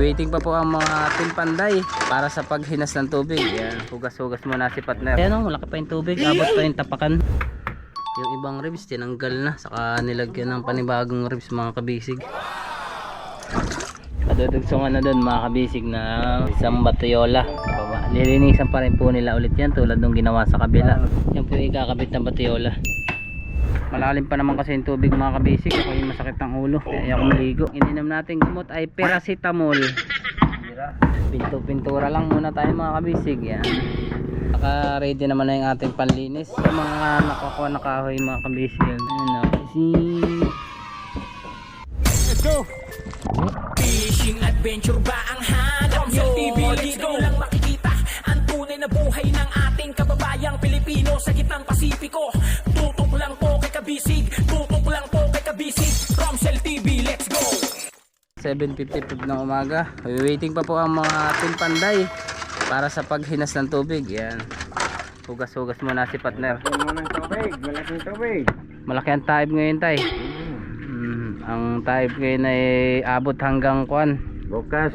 Waiting pa po ang mga Team Panday para sa paghinas ng tubig. Yan, hugas-hugas muna si partner. Ayan o, malaki pa yung tubig, abot pa yung tapakan. Yung ibang ribs tinanggal na, saka nilagyan ng panibagong ribs mga kabisig. Padudugsongan na doon mga kabisig na isang batoyola sa baba. Lilinisan pa rin po nila ulit yan tulad nung ginawa sa kabila. Yan po yung ikakabit ng batoyola. Malalim pa naman kasi yung tubig mga kabisig. Ako yung masakit ng ulo, kaya ako maligo. Ininom natin gamot ay paracetamol. Pintura lang muna tayo mga kabisig. Yan, naka ready naman na yung ating panlinis sa mga nakakuha na kahoy mga kabisig. Ayan o, let's go! Fishing adventure ba ang hanap nyo? TV, let's go! Lang makikita ang tunay na buhay ng ating kababayang Pilipino sa gitnang Pasipiko. Tutok lang po kay Kabisig, tutok lang po kay Kabisig. Romsel TV, let's go! 7:55 ng umaga. Waiting pa po ang mga Team Panday para sa paghinas ng tubig. Yan, hugas-hugas muna si partner. Malaking tubig. Malaki ang taib ngayon tay. Ang taib ngayon ay abot hanggang kuan. Bukas,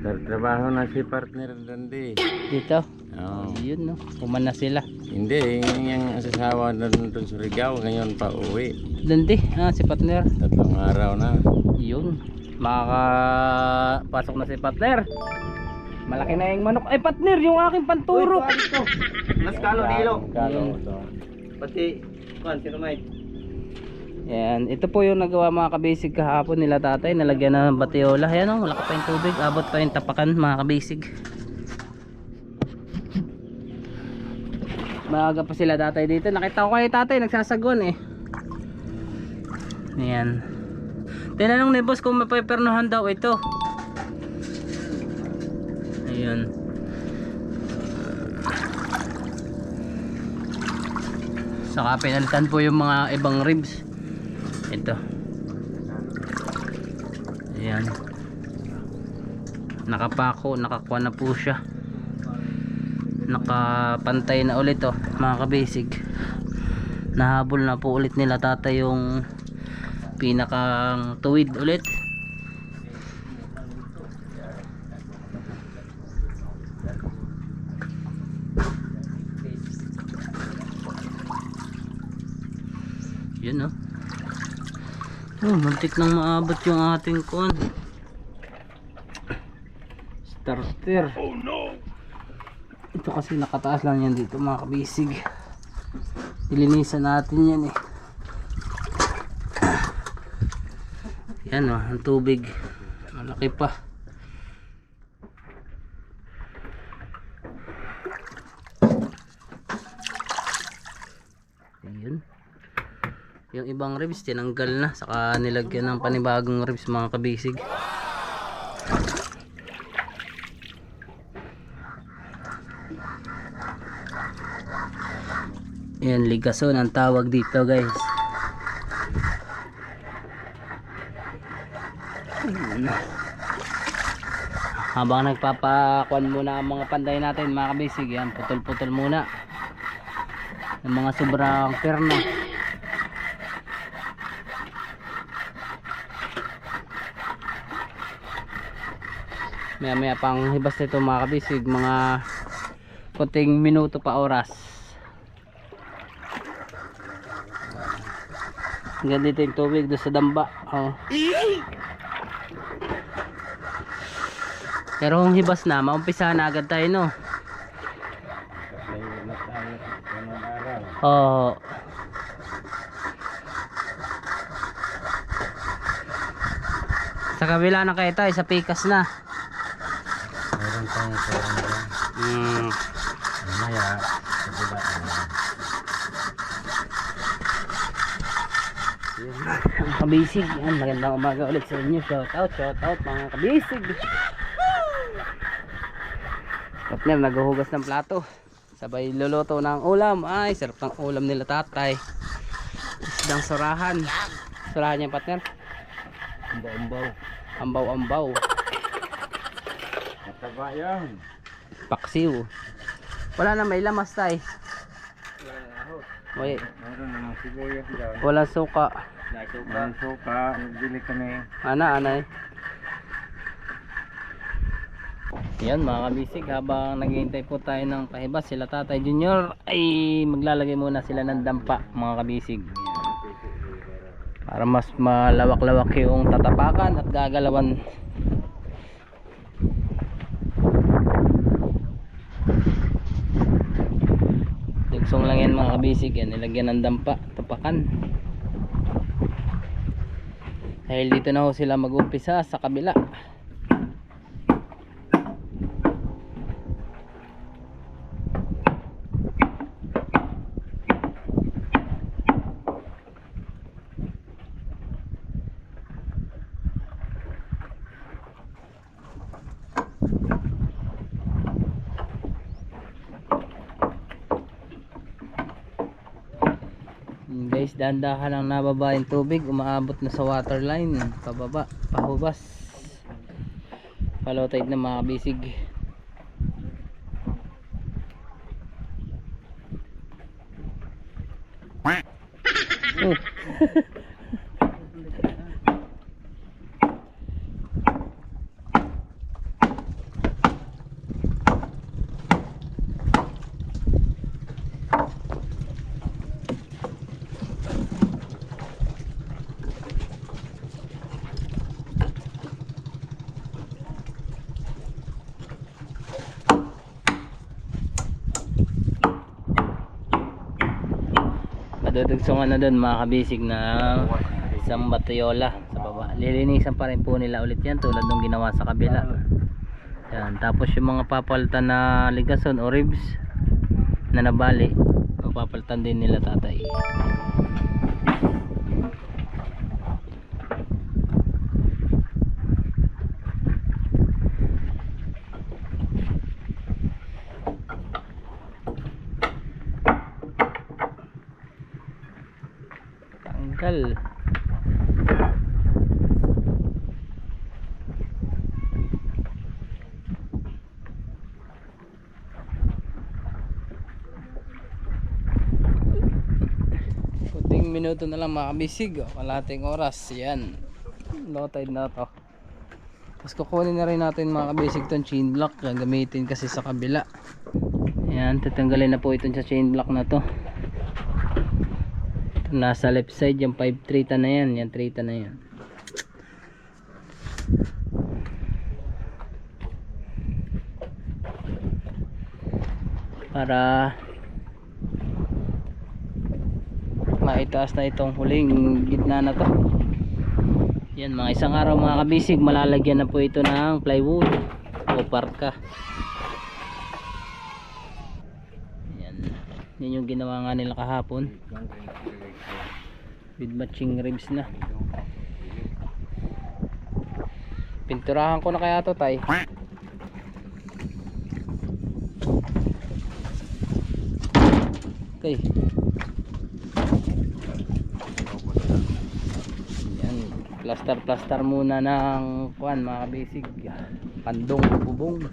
trabaho na si partner Dandi. Dito. Oh. Yun no, kuman na sila. Hindi, yung asasawa doon sa Rigao, ngayon pa uwi. Dandi, si partner. 3 araw na. Yun, makakapasok na si partner. Malaki na yung manok. Ay partner, yung aking panturok. Mas kalo dilo. Kalo. Pati kuan si Romay. Yan, ito po yung nagawa mga kabisig kahapon nila tatay, nalagyan na ng batiola. Ayan o, malaki pa yung tubig, abot pa yung tapakan mga kabisig. Maaga pa sila tatay dito. Nakita ko kayo tatay, nagsasagwan eh. Ayan. Tinanong ni boss kung mapapernohan daw ito. Ayan. Saka pinalitan po yung mga ibang ribs. Ito. Ayan. Nakapako, nakakuha na po siya. Nakapantay na ulit oh, mga kabisig. Nahabol na po ulit nila tata yung pinakang tuwid ulit. Yun oh. Oh, muntik nang maabot yung ating kon. Starter. Oh no. Ito kasi nakataas lang yan dito mga kabisig. Ilinisan natin yan eh. Yan oh, ang tubig. Malaki pa. Ayun. Yung ibang ribs tinanggal na, saka nilagyan ng panibagong ribs mga kabisig. Yan, ligason ang tawag dito guys. Habang nagpapakuan muna ang mga panday natin mga kabisig, yan, putol-putol muna yung mga sobrang perno. Maya pang hibas nito mga kabisig, mga kunting minuto pa oras. Hanggang dito yung tubig doon sa damba oh. Pero kung hibas na, maumpisa na agad tayo no. Oh. Sa kabila na kayo tayo, sa pikas na. Meron tayong parang mamaya sa diba. Mga kabisig, yan, magandang umaga ulit sa inyo. Shout out mga kabisig. Partner naghuhugas ng plato, sabay luluto ng ulam. Ay sarap ng ulam nila tatay. Isdang surahan. Surahan niya partner. Ambaw. Mataba yan. Paksiw. Wala na, may lamas tay. Wait. Meron namang sibuyas dyan. Wala suka. Walang suka. Nagbili kami. Anay. Yan mga kabisig, habang naghihintay po tayo ng pahibas, sila Tatay Junior ay maglalagay muna sila ng dampa mga kabisig. Para mas malawak-lawak yung tatapakan at gagalawan. Dugsong lang yan mga kabisig, yan nilagyan ng dampa, tapakan. Dahil dito na ho sila mag-umpisa sa kabila. Guys, dahan-dahan lang nababa yung tubig, umaabot na sa waterline, pababa, pahubas, follow tide na mga kabisig. Oh. Madudugsungan na doon mga kabisig na isang batoyola sa baba. Lilinisan pa rin po nila ulit yan tulad ng ginawa sa kabila. Yan. Tapos yung mga papalitan na ligason o ribs na nabali, papalitan din nila tatay. Tanggal. Kunting minuto na lang mga kabisig, kalahating oras. Yan, low tide na to. Tapos kukunin na rin natin mga kabisig tong chain block, gamitin kasi sa kabila. Yan, tatanggalin na po itong sa chain block na to. Nasa left side yung 5-3 na yan, yan 3 na yan. Para maitaas na itong huling gitna na to. Yan, mga isang araw mga kabisig, malalagyan na po ito ng plywood o parka. Yan, yan yung ginawa nga nila kahapon with matching ribs na. Pinturahan ko na kaya to tay. Okay. Yan, plaster muna ng kuan mga basic, pandong bubong.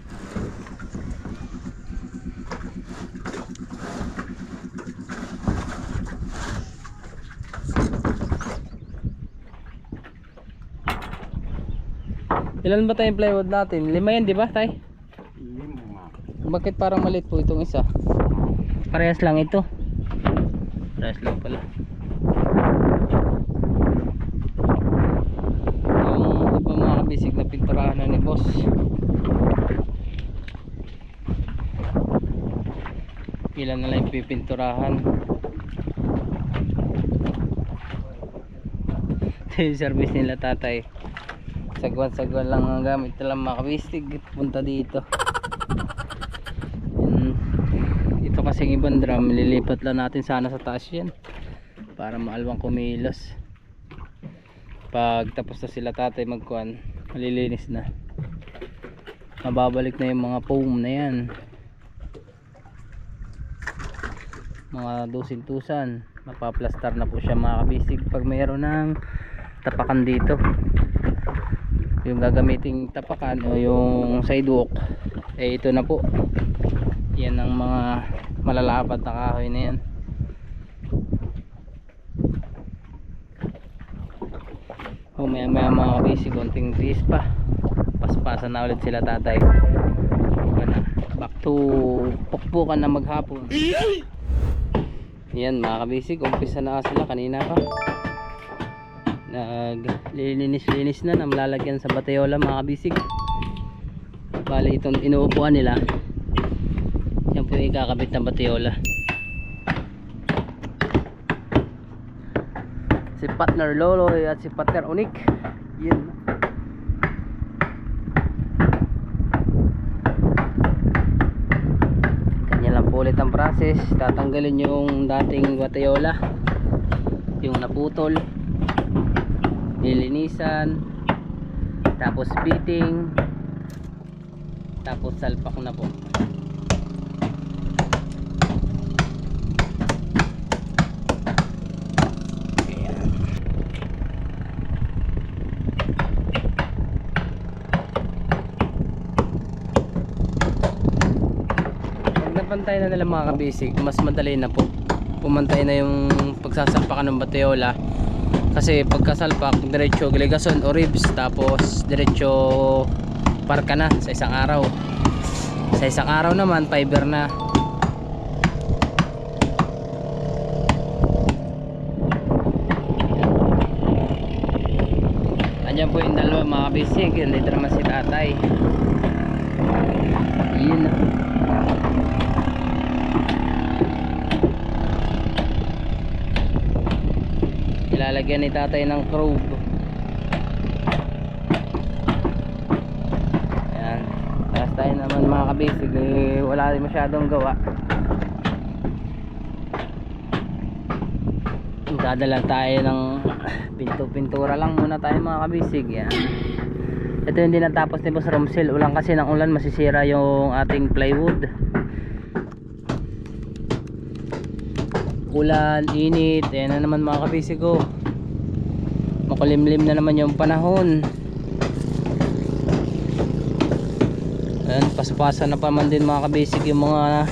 Ilan ba tayong plywood natin? 5 yan, di ba tay? 5. Bakit parang maliit po itong isa? Parehas lang ito. Parehas lang pala. Iba mga kabisig na pinturahan na ni boss. Ilan na lang pipinturahan. Ito yung service nila tatay. Sagwan lang ang gamit nila mga kabisig, punta dito. Ito kasing ibang drum, lilipat lang natin sana sa taas yan para maalwang kumilos. Pag tapos na sila tatay magkuhan, malilinis na, mababalik na yung mga foam na yan, mga dusin-tusan, mapaplastar na po siya mga kabisig pag mayroon ng tapakan dito. Yung gagamiting tapakan o yung sidewalk, eh ito na po, yan ang mga malalapad na kahoy na yan. O maya mga kabisig, konting tiis pa, paspasan na ulit sila tatay. to pukpukan na maghapon. Yan mga kabisig, umpisa na sila kanina pa. Naglilinis-linis na malalagyan sa batayola mga kabisig. Bali itong inuupuan nila, yan po yung ikakabit ng batayola. Si partner Loloy at si partner Unik, yun. Kanya lang po ulit ang process. Tatanggalin yung dating batayola, yung naputol, nilinisan, tapos fitting, tapos salpak na po. Pantay na nila mga kabisig, mas madali na po pumantay na yung pagsasalpakan ng batayola, kasi pagkasalpak diretso gligason o ribs, tapos diretso parka na sa isang araw. Sa isang araw naman fiber na. Andiyan po yung dalawa mga kabisig, dito naman si tatay. Yun. Ilalagyan ni tatay ng probe. Ayan. Tapos tayo naman mga kabisig, wala rin masyadong gawa. Dadala tayo ng pintura lang muna tayo mga kabisig. Yan. Ito yung hindi natapos ni Boss Romsel. Ulan kasi ng ulan, masisira yung ating plywood. Ulan, init, ayan na naman mga kabisig ko. Makulimlim na naman yung panahon. Ayan, paspasan na pa man din mga kabisig yung mga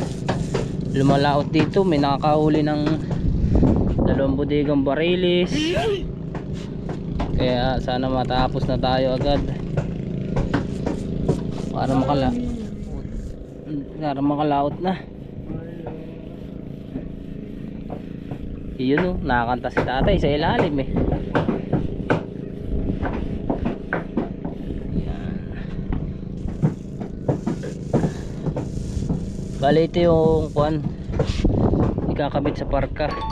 lumalaot dito. May nakakahuli ng 2 bodegang barilis. Kaya sana matapos na tayo agad para makalaot na. Yun o, nakakanta si tatay sa ilalim eh. Yan. Bali ito yung kuwan, ikakabit sa parka. Yan.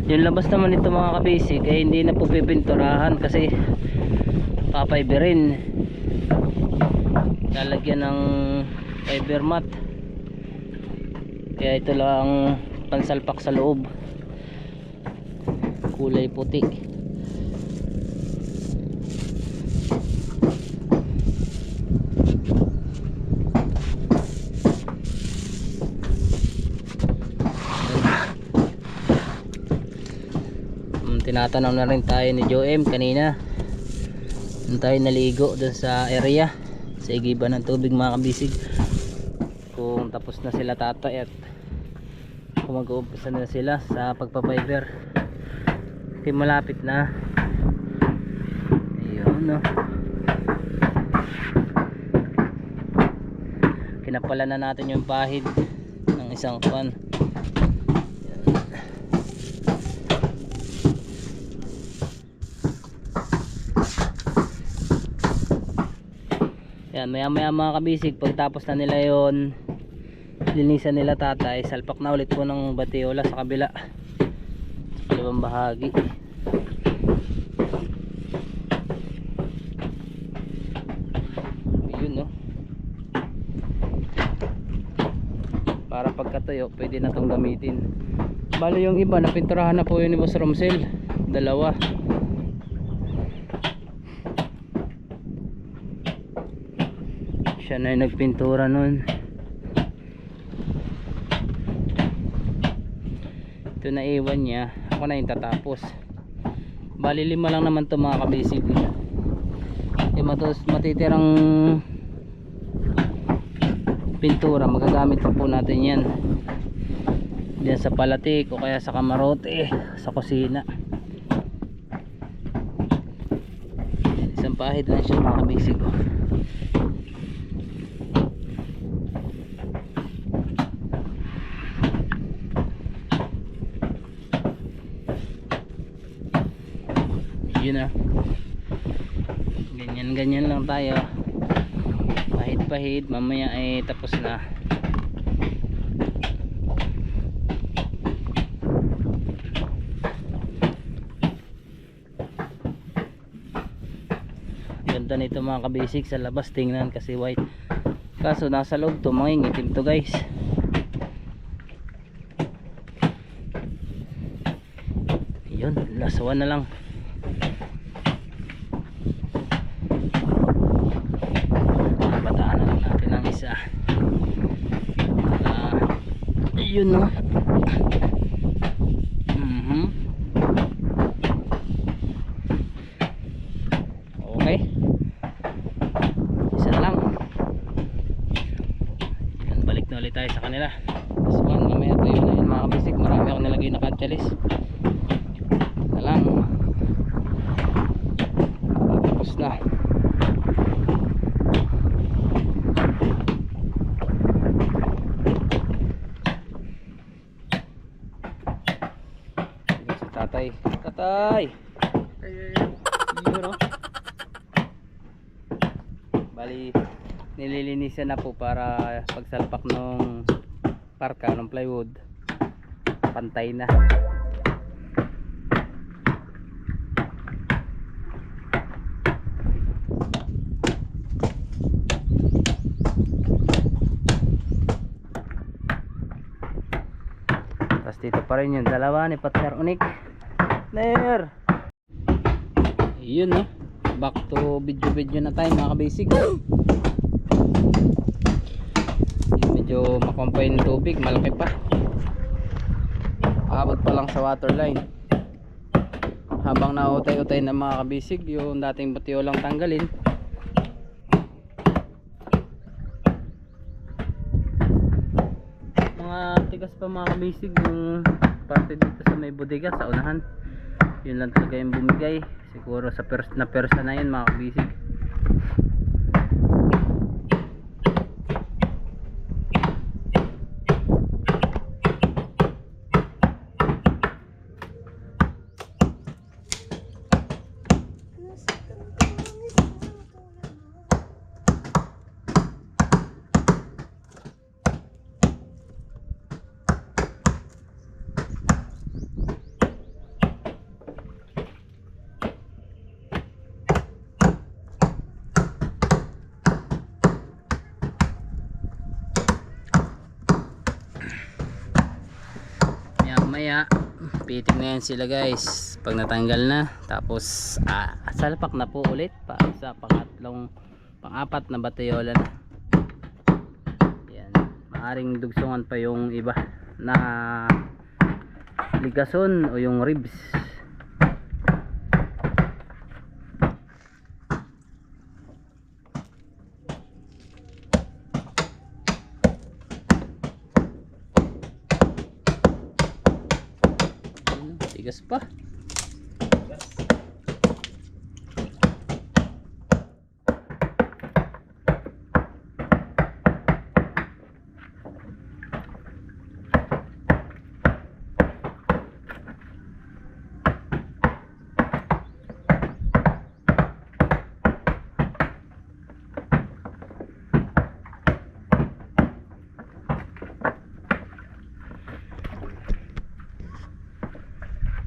Yung labas naman ito mga kabisig ay hindi na po pipinturahan kasi papayberin. Lalagyan ng fiber mat. Kaya ito lang pansalpak sa loob, kulay puti. Tinatanong na rin tayo ni Joem kanina. Tayo naligo dun sa area sa igiban ng tubig mga kabisig, kung tapos na sila tatay at kung mag-uumpisa na sila sa pagpapiber. Okay, malapit na. Ayun no. Kinapala na natin yung pahid ng isang pan. Yan, maya maya mga kabisig, pagtapos na nila yon, linisan nila tatay, salpak na ulit po ng batayola sa kabila, sa kalawang bahagi. Yun no, para pagkatuyo pwede na itong gamitin. Bali yung iba napinturahan na po yun ni Boss Romsel, dalawa. Siya na yung nagpintura nun. Ito na iwan niya, ako na yung tatapos. Bali 5 lang naman to mga kabisig. Yung matitirang pintura magagamit pa po natin yan diyan sa palatik o kaya sa kamarote, sa kusina. Isang pahid lang siya mga kabisig. Yun na. Ganyan lang tayo. Pahid mamaya ay tapos na. Ganda nito mga kabasic sa labas, tingnan kasi white, kaso nasa loob to mga itim to guys. Yun, last one na lang. Bataan na lang natin ang isa. Yun no. Okay, isa na lang. Yan, balik na ulit tayo sa kanila. This one, mamaya tayo na yun mga kabisik. Marami akong nilagay na catchalis na lang. Tapos na. Si tatay. Yun o. Bali nililinisan na po para pagsalpak ng parka ng plywood pantay na. Tapos dito pa rin yung dalawa ni Partner Unik. Ner! Yun no, back to video na tayo mga kabasic. Medyo makumpay ng tubig, malaki pa, abot pa lang sa waterline. Habang nautay-utay na mga kabasic yung dating batiolang tanggalin, mga tigas pa mga kabasic yung parte dito sa may bodega sa unahan. Yun lang talaga yung bumigay. Siguro sa persa na yun mga kabisig. Maya piting na yan sila guys pag natanggal na, tapos salpak na po ulit pa sa pang-apat na batayola na. Yan, maaring dugsungan pa yung iba na ligason o yung ribs. Tigas pa.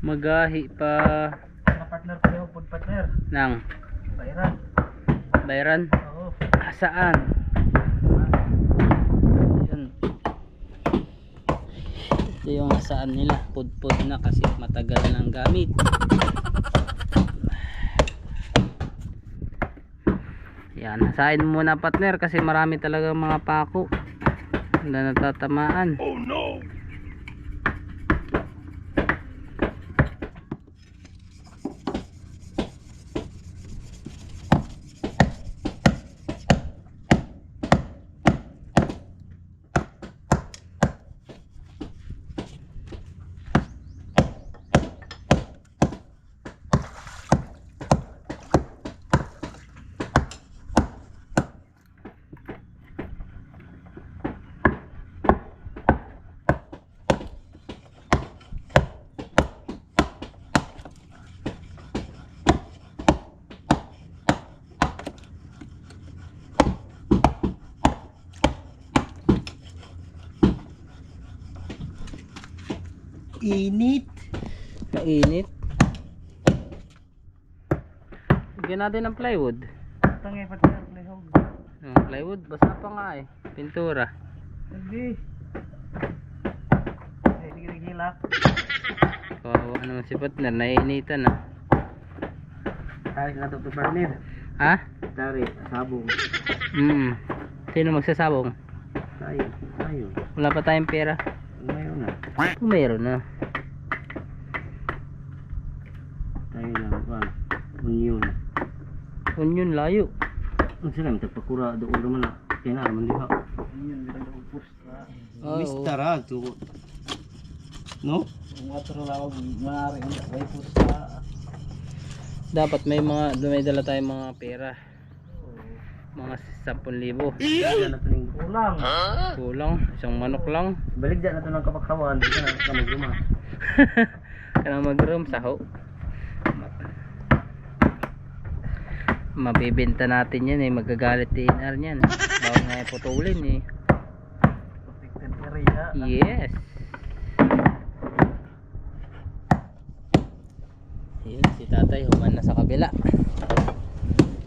Magahi pa Na partner pa yung food partner. ng bayran. Oo. Saan? Yun. Ito yung saan nila. Pudpud na kasi matagal nang gamit. Yan. Hasain muna partner kasi marami talaga mga pako na natatamaan. Oh no! Init. Mainit. Bigyan natin ng plywood. Tangay partner, playhog. Plywood, basta pa nga eh. Pintura. Hindi. Ay, gila. Kawawa naman si partner, naiinitan ah. Tarik na ito partner. Ha? Tarik, sabong. Sino magsasabong? Tayo. Wala pa tayong pera. Mayroon na. Mayroon na. Tayo na. Union. Onion, layo. Ang sila, magpapakura doon naman na. Kaya na naman diha. Yun, bilang daw post na. Oo. Mister ha, ito. No? Kung atro lang ako, maaari ang may post na. Dapat may dala tayong mga pera. Mga 10,000. Kaya na ito ng Kulang. Kulang, isang manok lang. balik dyan na ito ng kapakawan. Dito na ito mag-luma. Kailangan mag-room saho. Mabibenta natin yan eh, magagalit TNR niyan. Bawal nga yung putulin eh. Protected area. Yes. Yun, si tatay human na sa kabila.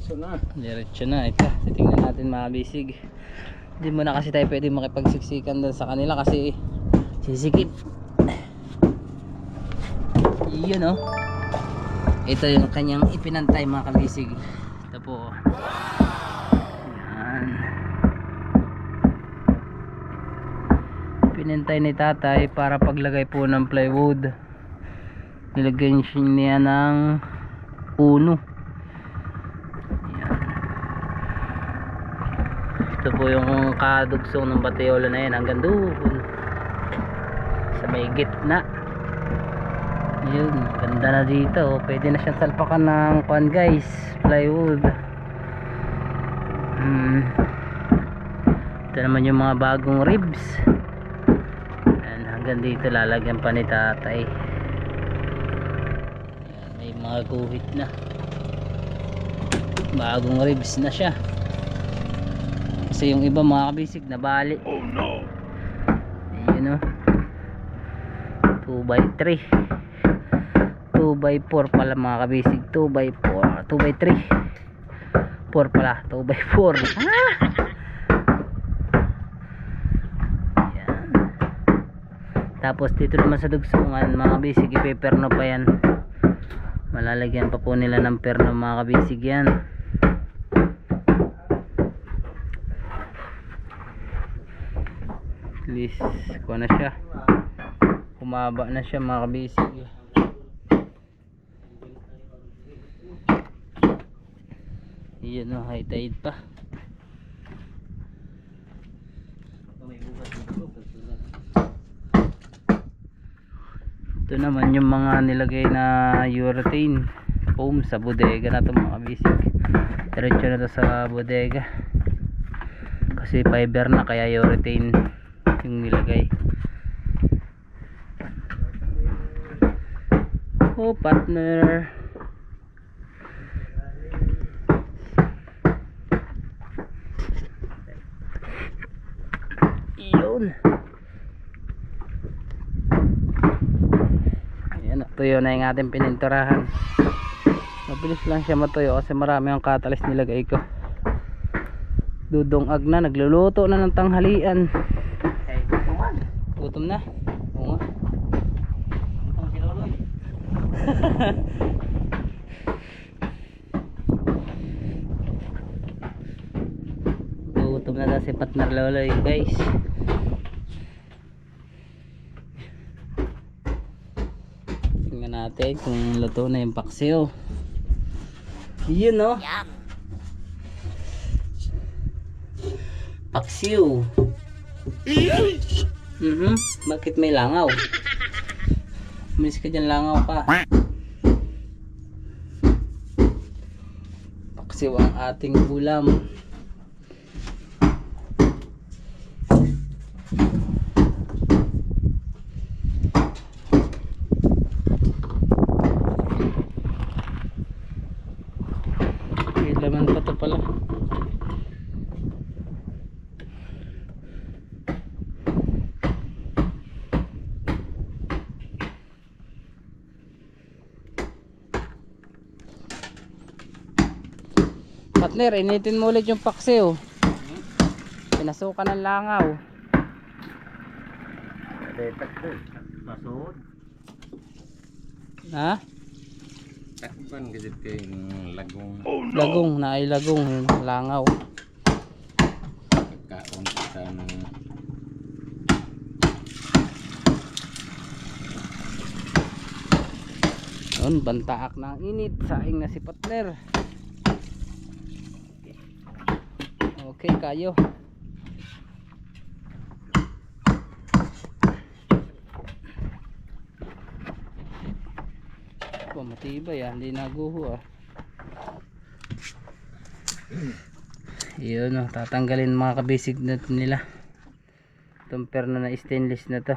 So na. Diretso na, ito. Titingnan natin mga bisig. Hindi mo na kasi tayo pwede makipagsiksikan doon sa kanila kasi sisikip. Yun oh. Ito yung kanyang ipinantay mga kabisig. Ito po. Yan. Pinantay ni tatay para paglagay po ng plywood. Nilagyan niya ng puno. Yan. Ito po yung kadugsong ng batayola na yan hanggang doon sa may gitna. Yun, ganda na dito. Pwede na siyang salpakan ng kuan guys, plywood. Ito naman yung mga bagong ribs. And hanggang dito lalagyan pa ni tatay. Yan, may mga guhit na. Bagong ribs na siya. Kasi yung iba mga kabisig nabali. Oh no. Ayun oh. 2x3. 2x4 pala mga kabisig. 2x4 2x3 4 pala 2x4 yan. Tapos dito naman sa dugsungan mga kabisig ipeperno pa yan. Malalagyan pa po nila ng perno mga kabisig yan. At least kuha na siya, humaba na siya mga kabisig. Yun o, high tide pa. Ito naman yung mga nilagay na urethane foam sa bodega na ito mga kabisig. Diretso na ito sa bodega kasi fiber na kaya urethane yung nilagay. Oh partner, yun. Ayan, tuyo na yung ating pininturahan. Mabilis lang siya matuyo kasi marami ang catalyst nilagay ko. Dudong Agna nagluluto na ng tanghalian. Gutom na. Oo nga. Gutom na daw si partner Loloy guys. Tingnan natin kung luto na yung paksiw. Yun no. Paksiw. Bakit may langaw? Umalis ka dyan, langaw ka. Paksiw ang ating ulam. May laman pa to pala. Partner, initin mo ulit yung paksiw. Pinasukan ng langaw. Masud. Ha? Takpan kasi kayong lagong Lagong, naay lagong, yun, langaw. kaon sa ng Yun, bantaak ng init. Saing na si partner. Okay, kayo. Oh, matibay ah, hindi naguho ah. Yun oh, tatanggalin mga kabisig na nila. Itong perno na stainless na to.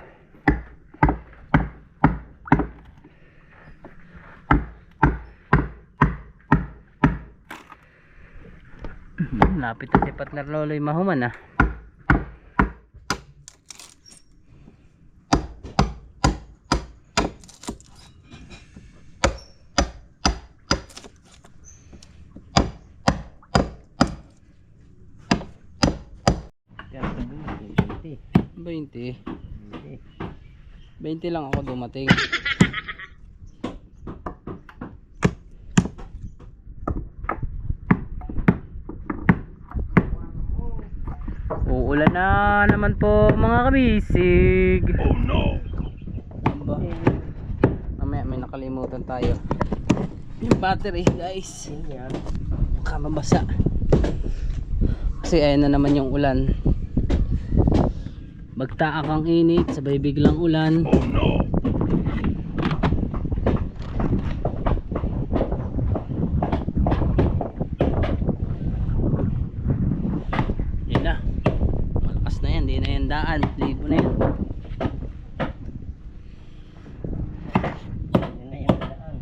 Lapit na si partner Loloy mahuman ah. Yan sabi 20 20 lang ako dumating. Uulan na naman po mga kabisig. Oh no. Mamaya may nakalimutan tayo. Yung battery guys. Yan. Baka mabasa. Kasi ayun na naman yung ulan. Magtaak ang init, sabay biglang ulan. Oh no. Yan na. Malakas na yan, di na yan daan. Libo na yan. Yan na yung daan.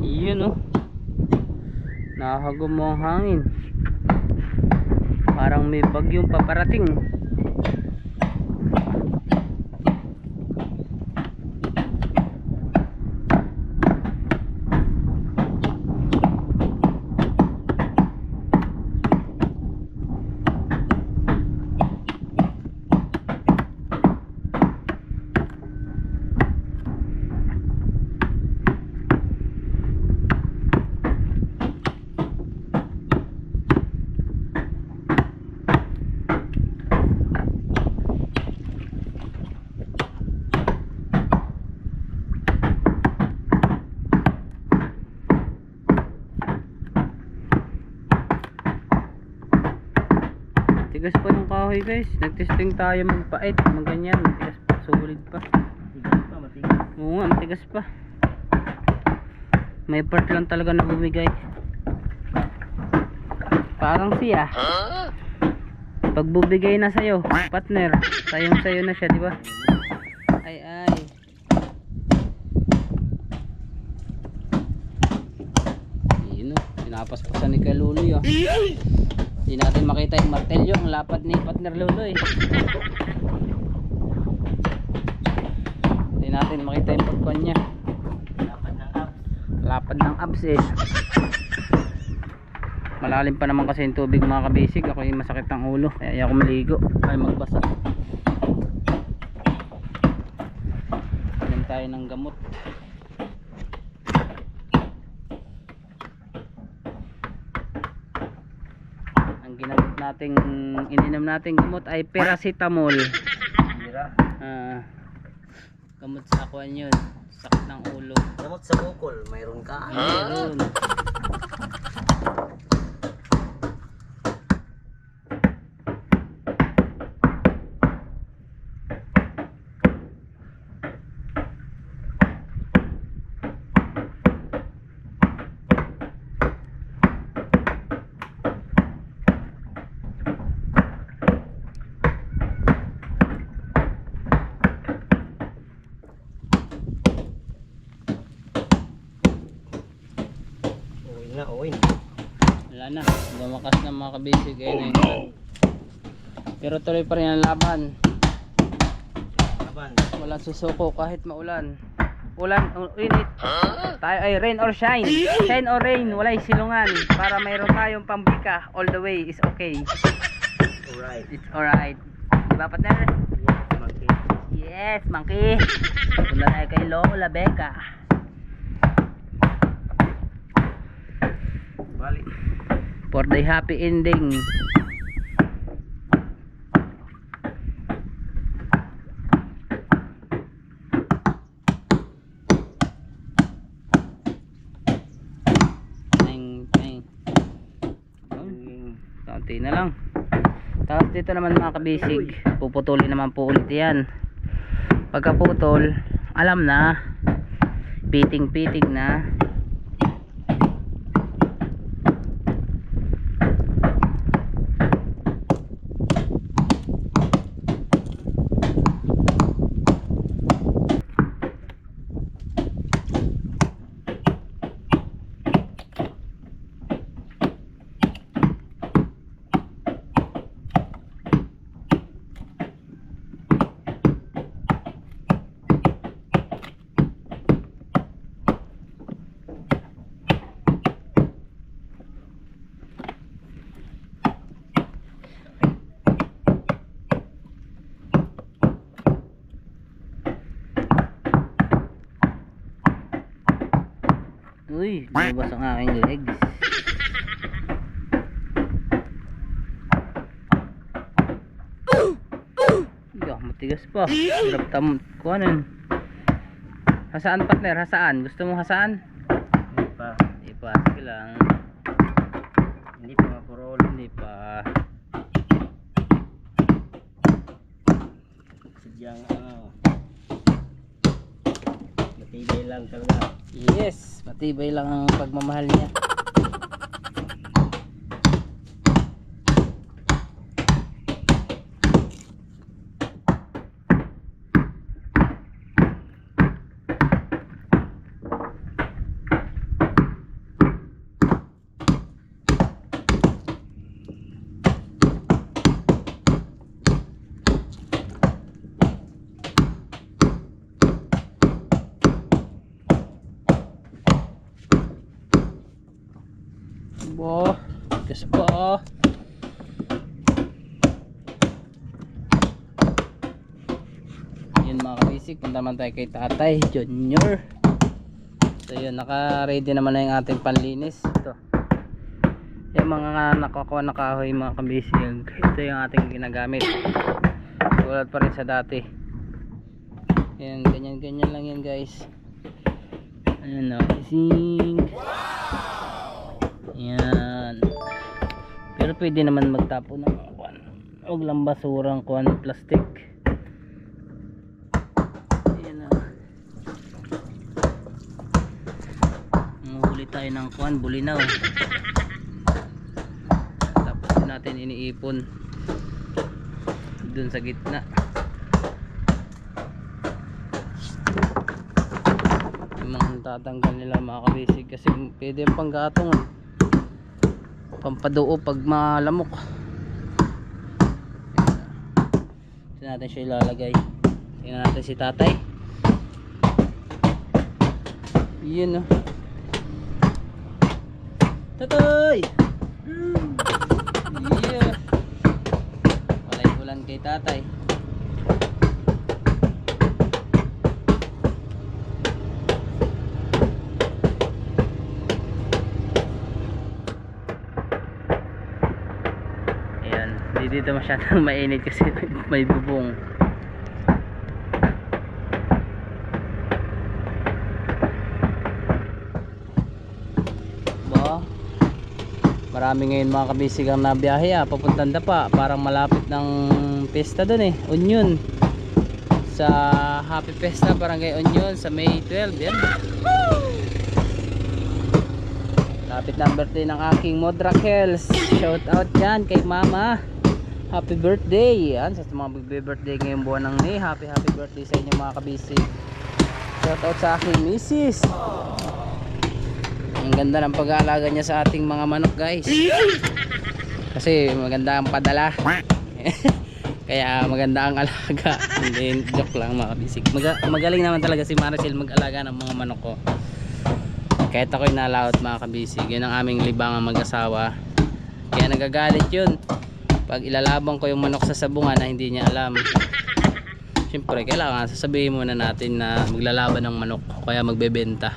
Yun oh. Nakahagom mo ang hangin. Parang may bagyong paparating. Tigas pa ng kahoy guys. Nagtesting tayo magpait. Magganyan. Matigas pa. Solid pa. Tigas pa, matigas. Oo nga, matigas pa. May part lang talaga na bumigay. Parang siya. Pag bubigay na sa'yo, partner, sayong sayo na siya, di ba? Ay ay. Yun o, pinapaspasan ni Kaluloy oh. Hindi natin makita yung martelyo, ang lapad ni partner Luloy. Hindi natin makita yung pagkuhan niya. Lapad ng abs. Lapad ng abs eh. Malalim pa naman kasi yung tubig mga kabisig. Ako yung masakit ang ulo, kaya ayaw ko maligo ay magbasa. Inom tayo ng gamot. Ang ginamot nating ininom nating gamot ay paracetamol. Hira. Gamot sa akuan yun, sakit ng ulo. Gamot sa bukol, mayroon ka. Meron. Uy, Wala na, lumakas na mga kabisig. Ayun na yun. Pero tuloy pa rin ang laban. laban. Walang susuko kahit maulan. Ulan, init. Tayo ay rain or shine. Shine or rain, walay silungan. Para mayroon tayong pambika. All the way is okay. Alright. It's alright. Diba partner? Yes, monkey. Yes, monkey. Punta tayo kay Lola Becca. Balik. For the happy ending. Kaunti na lang. Tapos dito naman mga kabisig, puputulin naman po ulit yan. Pagkaputol, alam na, piting na. Uy, lumabas ang aking legs. Iya, matigas pa. Hirap kuhanin. Hasaan partner, hasaan? Gusto mo hasaan? Hindi pa. Hindi pa, sige lang. Hindi pa mapurol. Hindi pa. Sadyang matibay lang talaga. Yes, matibay lang ang pagmamahal niya. Bo, tigas pa. Yun mga kabisig, punta naman tayo kay Tatay Junior. So yun, naka-ready naman na yung ating panlinis. Ito, yung mga nakakuha na kahoy mga kabisig, ito yung ating ginagamit. Tulad pa rin sa dati. Yan, ganyan lang yan guys. Ayan o, ising. Yan. Pero pwede naman magtapo ng kuwan. Huwag lang basurang kuwan plastic. Ayan na. Mahuli tayo ng kuwan, bulinaw. Tapos natin iniipon dun sa gitna. Yung mga tatanggal nila mga kabisig kasi pwede pang gatong, pampaduo pag malamok. Saan natin siya ilalagay? Tingnan natin si Tatay. Yun o. Tatay! Yeah. Walay ulan kay Tatay. Hindi dito masyadong mainit kasi may bubong. Ba, marami ngayon mga kabisig ang nabiyahe papuntang Dapa. Parang malapit ng pesta dun Union. Sa Happy Pesta Barangay Union sa May 12 yan. Lapit na ang birthday ng aking Modrakels. Shout out dyan kay Mama. Happy birthday. Yan, sa mga birthday ngayong buwan ng May. Happy birthday sa inyo mga kabisig. Shout out sa aking misis. Ang ganda ng pag-aalaga niya sa ating mga manok, guys. Kasi maganda ang padala. Kaya maganda ang alaga. Hindi, joke lang mga kabisig. Magaling naman talaga si Maricel mag-alaga ng mga manok ko. Kahit ako'y nalaot mga kabisig. Yun ang aming libangang mag-asawa. Kaya nagagalit yun pag ilalabang ko yung manok sa sabungan na hindi niya alam. Siyempre kailangan sasabihin muna natin na maglalaban ng manok o kaya magbebenta.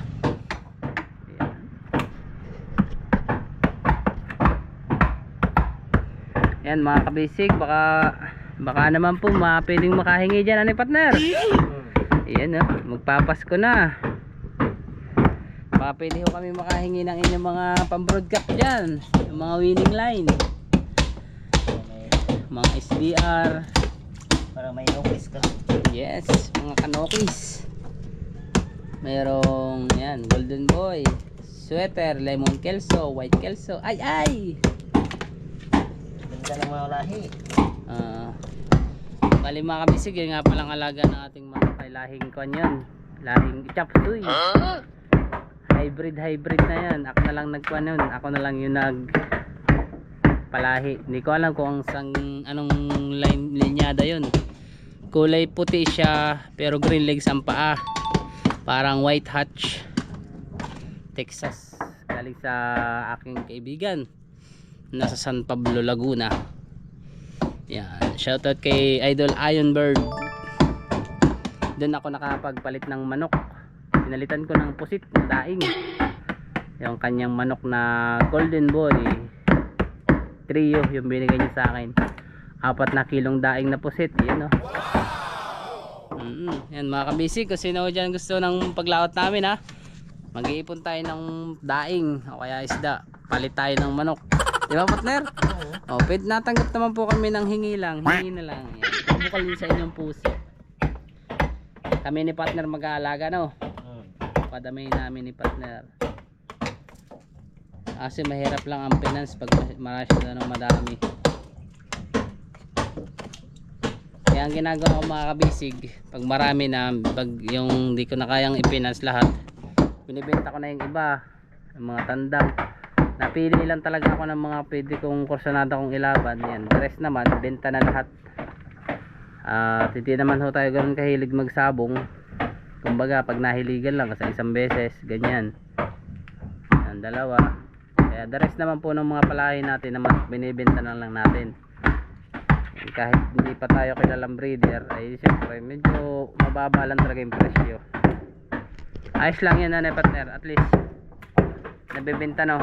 Yan mga kabisig, baka naman po pwedeng makahingi dyan, ano partner? Ayan magpapasko na. Baka pwede ho kami makahingi ng inyong mga pambroadcast dyan, yung mga winning line, mga SDR, Para may office ka. yes, mga kanokis. Merong yan, golden boy, sweater, lemon kelso, white kelso. Ay! Ganda ng mga lahi. Bali mga kabisig, yun nga palang alaga ng ating mga kay lahing kwan yun, lahing chapsuy. Hybrid na yan. Ako na lang nagkuhan yun. Ako na lang yung nagpalahi. Hindi ko alam kung anong linyada yun. Kulay puti siya pero green legs ang paa. Parang white hatch Texas. Galing sa aking kaibigan nasa San Pablo, Laguna. Yan. Shoutout kay Idol Ironbird. Doon ako nakapagpalit ng manok. Pinalitan ko ng pusit ng daing. Yung kanyang manok na golden boy trio yung binigay niya sa akin. 4 na kilong daing na pusit. Yan yan mga kabisig, kung sino dyan gusto ng paglaot namin ha, mag-iipon tayo ng daing o kaya isda, palit tayo ng manok. Di ba partner? O pwede, natanggap naman po kami ng hingi na lang. Yan. Bukal din sa inyong pusit. Kami ni partner mag-aalaga no. Padamay namin ni partner. Kasi mahirap lang ang finance pag marami na ng madami. Kaya ang ginagawa ko mga kabisig, pag marami na, pag yung di ko na kayang i-finance lahat, binibenta ko na yung iba, yung mga tandang. Napili lang talaga ako ng mga pwede kong kursanada kong ilaban. Yan, the rest naman benta na lahat. Hindi naman ho tayo ganoon kahilig magsabong. Kumbaga pag nahiligan lang sa isang beses, ganyan. Ang dalawa. Kaya the rest naman po ng mga palahi natin naman binibenta na lang natin. Kahit hindi pa tayo kilalang breeder, ay siyempre medyo mababa lang talaga yung presyo. Ayos lang yan na partner, at least nabibenta no.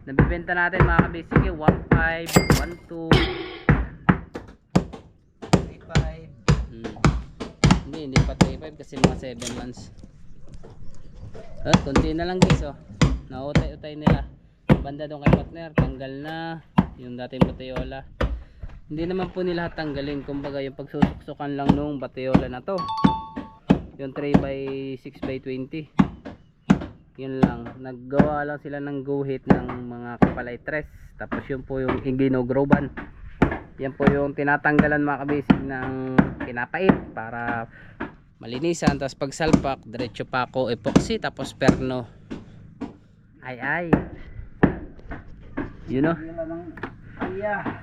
Nabibenta natin mga kabisig 1.5, 1.2, 3.5. Hindi pa 3.5 kasi mga 7 months. Konti na lang guys nautay-utay nila. Banda doon kay partner, tanggal na yung dating batiola. Hindi naman po nila tanggalin, kumbaga yung pagsusuksukan lang nung batiola na to, yung 3x6x20, yun lang. Naggawa lang sila ng guhit ng mga kapalay tres, tapos yun po yung iginogroban. Yan po yung tinatanggalan mga kabisig ng kinapait para malinisan. Tapos pag salpak, diretso pa ako epoxy tapos perno. Ay yun o.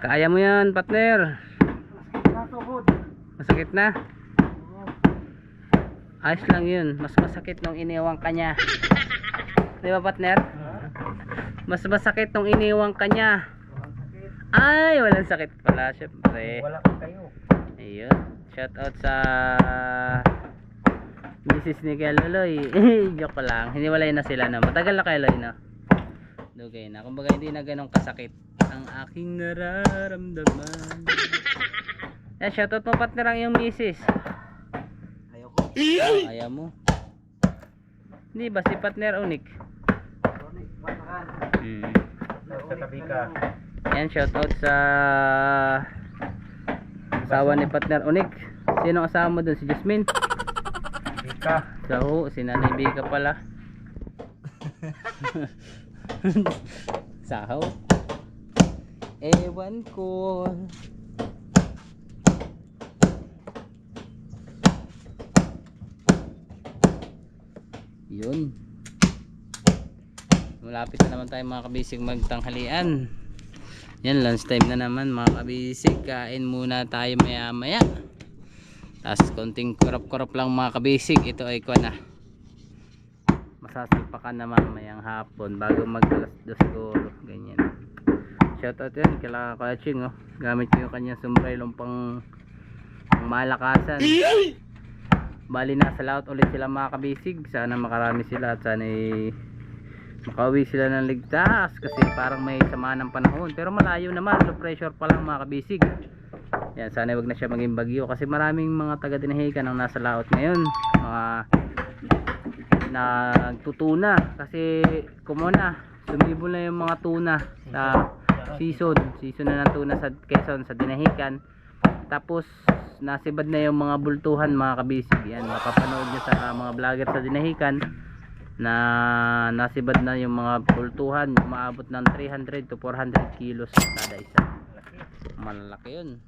Kaya mo yan partner. Masakit na. Ayos lang yun. Mas masakit nung iniwang kanya. Di ba partner? Mas masakit nung iniwang kanya. Ay, walang sakit pala syempre. Wala ko kayo. Ayun. Shout out sa Mrs. ni Kuya Loloy. Joke lang. Hiniwalay na sila na. Matagal na kay Loloy na. Dugay na. Kumbaga hindi na ganong kasakit ang aking nararamdaman. Shout out mo partner ang iyong Mrs. Ayoko. Ayaw mo. Hindi ba si partner unik? Sa tabi ka. Yan, shout out sa asawa ni partner unik. Sino ang asawa mo dun? Si Jasmine? Bika. So, si Nanay Bika pala. Sahaw. Ewan ko. Yun. Malapit na naman tayo mga kabisig magtanghalian. Yan, lunch time na naman mga kabisig. Kain muna tayo maya maya. Tapos konting kurap-kurap lang mga kabisig. Ito ay kuha na. Masasalpakan na mamayang hapon bago mag alas 2 siguro. Ganyan. Shoutout yan kala Kaching, oh. Gamit ko yung kanyang sombrero pang malakasan. Bali nasa laot ulit sila mga kabisig. Sana makarami sila at sana makauwi sila ng ligtas kasi parang may sama ng panahon. Pero malayo naman, low pressure pa lang mga kabisig. Yan, sana wag na siya maging bagyo kasi maraming mga taga Dinahican ang nasa laot ngayon. Mga nagtutuna kasi kumuna sumibol na yung mga tuna sa season na ng tuna sa Quezon, sa Dinahican. Tapos nasibad na yung mga bultuhan mga kabisig. Yan, mapapanood nyo sa mga vlogger sa Dinahican na nasibad na yung mga bultuhan, umaabot ng 300 to 400 kilos kada isa. Malaki yun.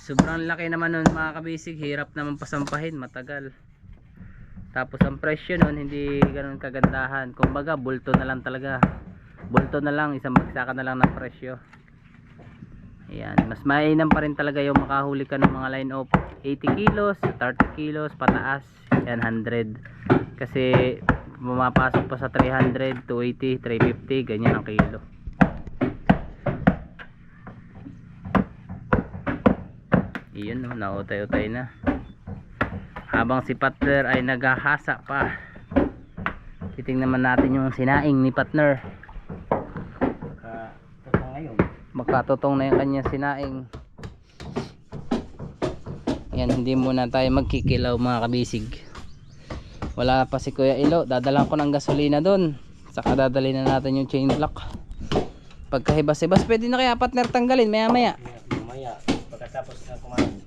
Sobrang laki naman nun mga kabisig, hirap naman pasampahin, matagal. Tapos ang presyo nun hindi ganoon kagandahan. Kumbaga bulto na lang talaga. Bulto na lang, isang bagsakan na lang ng presyo. Ayan, mas mainam pa rin talaga yung makahuli ka ng mga line of 80 kilos, 30 kilos, pataas. Yan 100. Kasi pumapasok pa sa 300, 280, 350, ganyan ang kilo. Iyon, no, nautay-utay na. Habang si partner ay naghahasa pa. Titingnan naman natin yung sinaing ni partner. Magkatotong na yung kanyang sinaing. Yan, hindi muna tayo magkikilaw mga kabisig. Wala pa si Kuya Ilo, dadalan ko ng gasolina doon. Saka dadalhin na natin yung chain block. Pagkahibas-hibas pwede na kaya partner tanggalin maya maya. Mamaya, pagkatapos na kumain.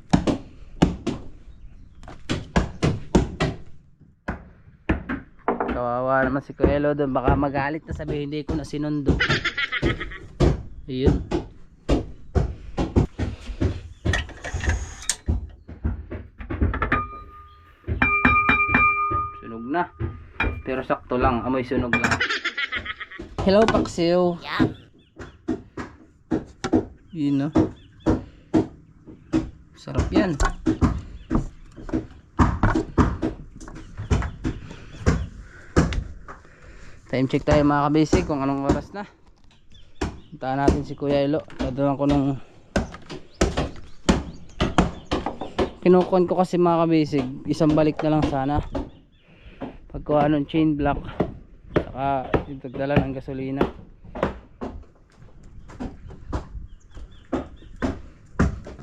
Kawawa naman si Kuya Ilo doon, baka magalit na sabi hindi ko na sinundo. Ayun. Sunog na. Pero sakto lang, amoy sunog lang. Hello Paksiw. Yun, no? Sarap yan. Time check tayo mga kabisig kung anong oras na. Puntaan natin si Kuya Ilo. Dadalhan ko nung kinukon ko kasi mga kabisig. Isang balik na lang sana. Pagkuha ng chain block. Saka yung tagdala ng gasolina.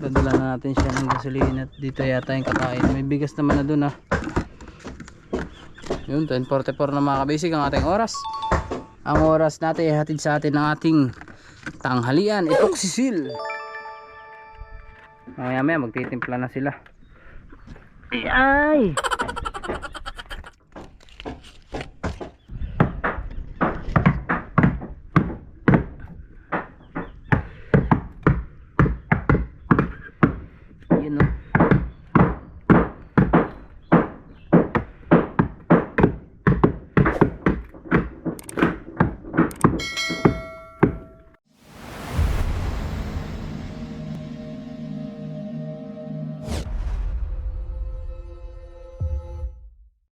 Dadala na natin siya ng gasolina. Dito yata yung kakain. May bigas naman na dun, ha. Yun, 10:44 na mga kabisig ang ating oras. Ang oras natin ay hatid sa atin ng ating tanghalian. Epoxy seal. Mamaya magtitimpla na sila. Ay!